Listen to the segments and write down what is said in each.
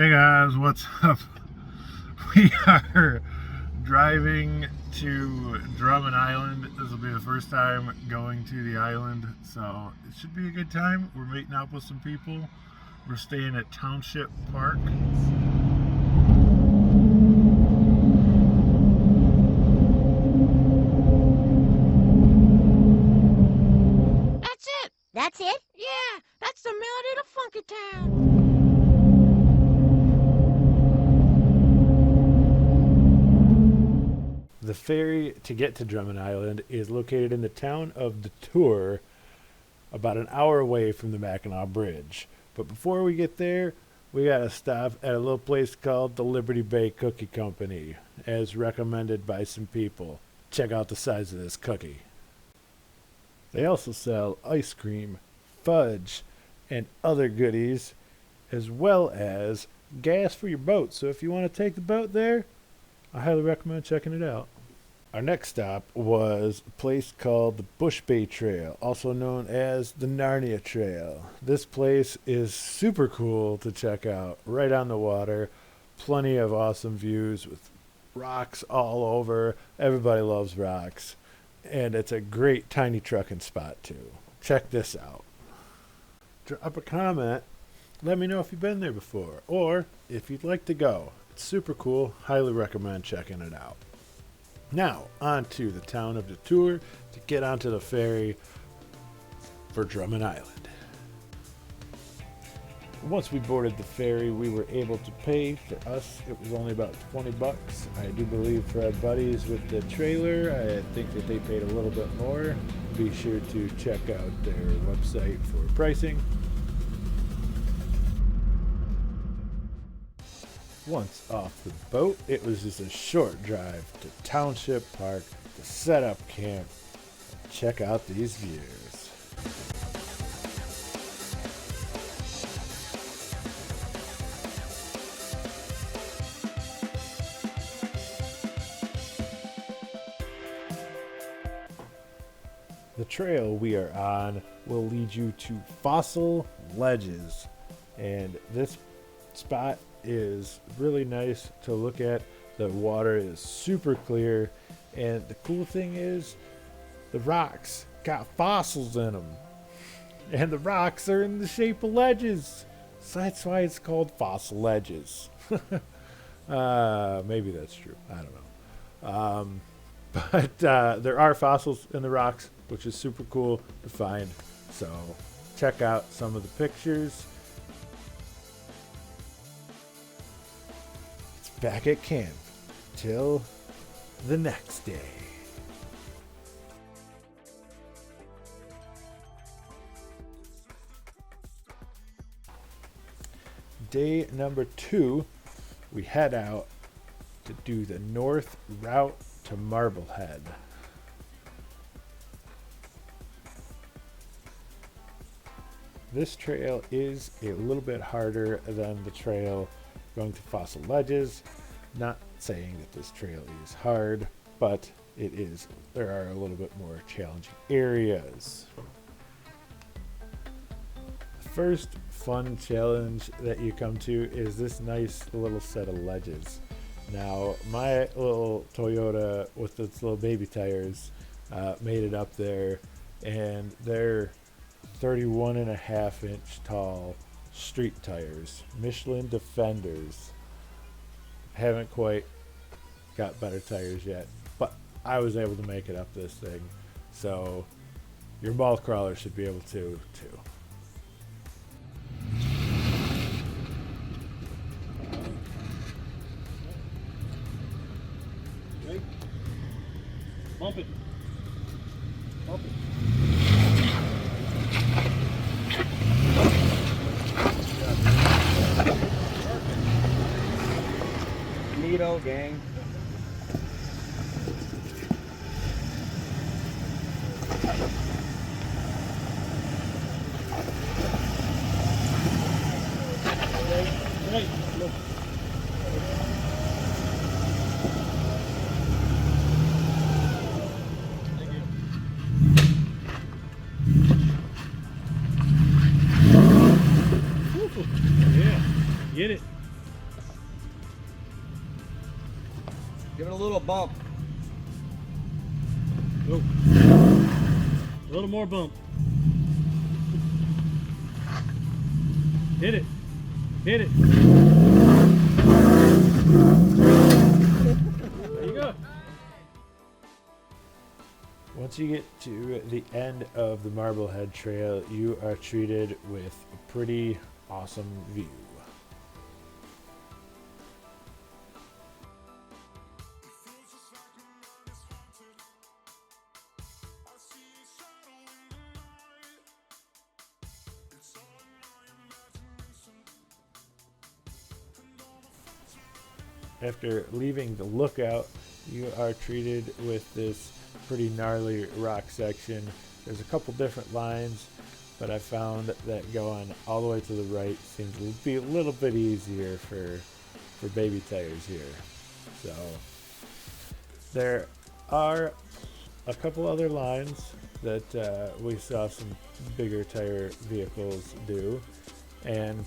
Hey guys, what's up? We are driving to Drummond Island. This will be the first time going to the island, so it should be a good time. We're meeting up with some people. We're staying at Township Park. That's it. That's it? Yeah, that's the melody to Funky Town. The ferry to get to Drummond Island is located in the town of Detour, about an hour away from the Mackinac Bridge. But before we get there, we gotta stop at a little place called the Liberty Bay Cookie Company, as recommended by some people. Check out the size of this cookie. They also sell ice cream, fudge, and other goodies, as well as gas for your boat. So if you want to take the boat there, I highly recommend checking it out. Our next stop was a place called the Bush Bay Trail, also known as the Narnia Trail. This place is super cool to check out, right on the water. Plenty of awesome views with rocks all over. Everybody loves rocks. And it's a great tiny trucking spot too. Check this out. Drop a comment. Let me know if you've been there before, or if you'd like to go. It's super cool. Highly recommend checking it out. Now, on to the town of Detour to get onto the ferry for Drummond Island. Once we boarded the ferry, we were able to pay. For us, it was only about $20. I do believe for our buddies with the trailer, I think that they paid a little bit more. Be sure to check out their website for pricing. Once off the boat, it was just a short drive to Township Park to set up camp and check out these views. The trail we are on will lead you to Fossil Ledges, and this spot is really nice to look at. The water is super clear, and the cool thing is the rocks got fossils in them, and the rocks are in the shape of ledges, so that's why it's called Fossil Ledges. Maybe that's true, I don't know, but there are fossils in the rocks, which is super cool to find, so check out some of the pictures. Back at camp till the next day. Day number 2, we head out to do the north route to Marblehead. This trail is a little bit harder than the trail going to Fossil Ledges. Not saying that this trail is hard, but it is. There are a little bit more challenging areas. The first fun challenge that you come to is this nice little set of ledges. Now, my little Toyota with its little baby tires made it up there, and they're 31.5-inch tall street tires, Michelin Defenders. Haven't quite got better tires yet, but I was able to make it up this thing, so your ball crawler should be able to too. Okay. Bump it. Bump it. Neato, gang. Hey, look. Yeah, get it. Give it a little bump. Go. A little more bump. Hit it. Hit it. There you go. Once you get to the end of the Marblehead Trail, you are treated with a pretty awesome view. After leaving the lookout, you are treated with this pretty gnarly rock section. There's a couple different lines, but I found that going all the way to the right seems to be a little bit easier for baby tires here. So there are a couple other lines that we saw some bigger tire vehicles do, and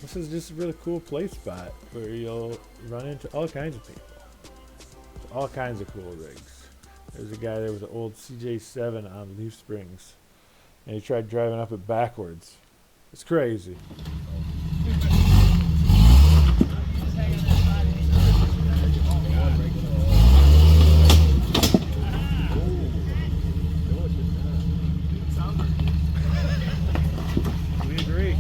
this is just a really cool play spot where you'll run into all kinds of people. All kinds of cool rigs. There's a guy there with an old CJ7 on leaf springs, and he tried driving up it backwards. It's crazy. We agree.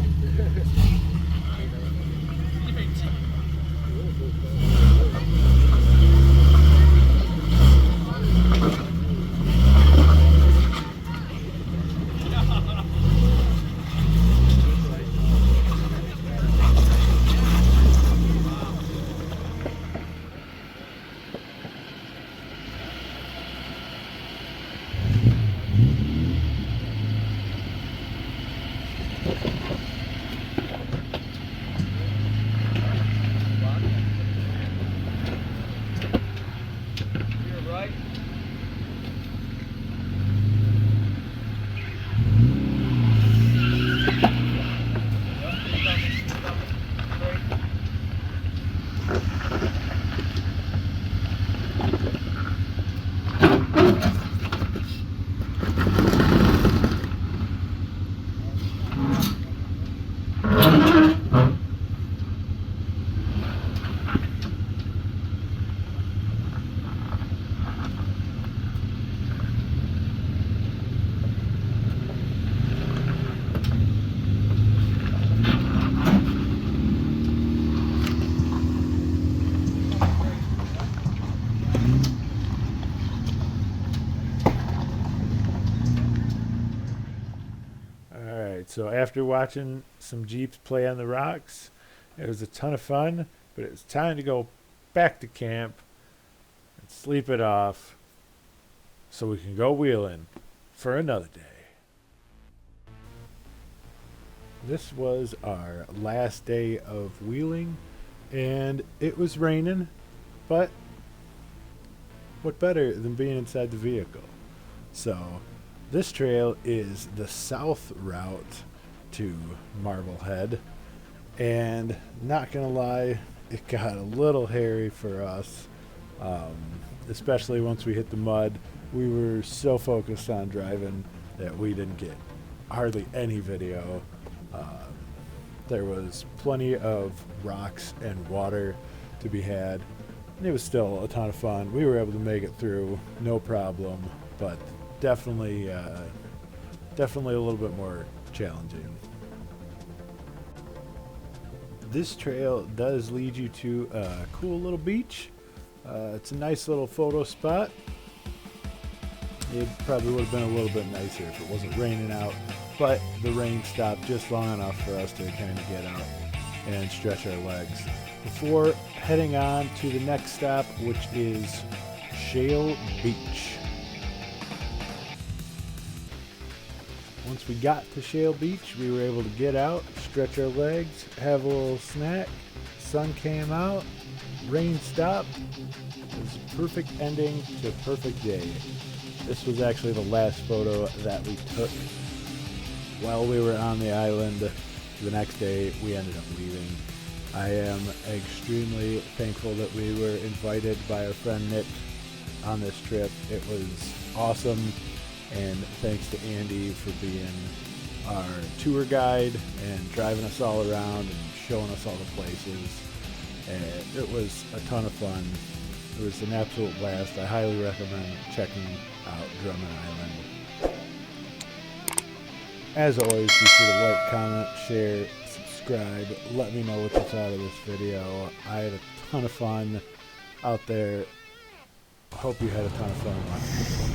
So after watching some Jeeps play on the rocks, it was a ton of fun, but it's time to go back to camp and sleep it off so we can go wheeling for another day. This was our last day of wheeling, and it was raining, but what better than being inside the vehicle? So this trail is the south route to Marblehead, and not gonna lie, it got a little hairy for us, especially once we hit the mud. We were so focused on driving that we didn't get hardly any video. There was plenty of rocks and water to be had, and it was still a ton of fun. We were able to make it through no problem, but definitely a little bit more challenging. This trail does lead you to a cool little beach. It's a nice little photo spot. It probably would have been a little bit nicer if it wasn't raining out, but the rain stopped just long enough for us to kind of get out and stretch our legs before heading on to the next stop, which is Shale Beach. Once we got to Shale Beach, we were able to get out, stretch our legs, have a little snack. Sun came out, rain stopped. It was a perfect ending to a perfect day. This was actually the last photo that we took while we were on the island. The next day, we ended up leaving. I am extremely thankful that we were invited by our friend Nick on this trip. It was awesome, and thanks to Andy for being our tour guide and driving us all around and showing us all the places. And it was a ton of fun. It was an absolute blast. I highly recommend checking out Drummond Island. As always, be sure to like, comment, share, subscribe. Let me know what you thought of this video. I had a ton of fun out there. Hope you had a ton of fun watching this one.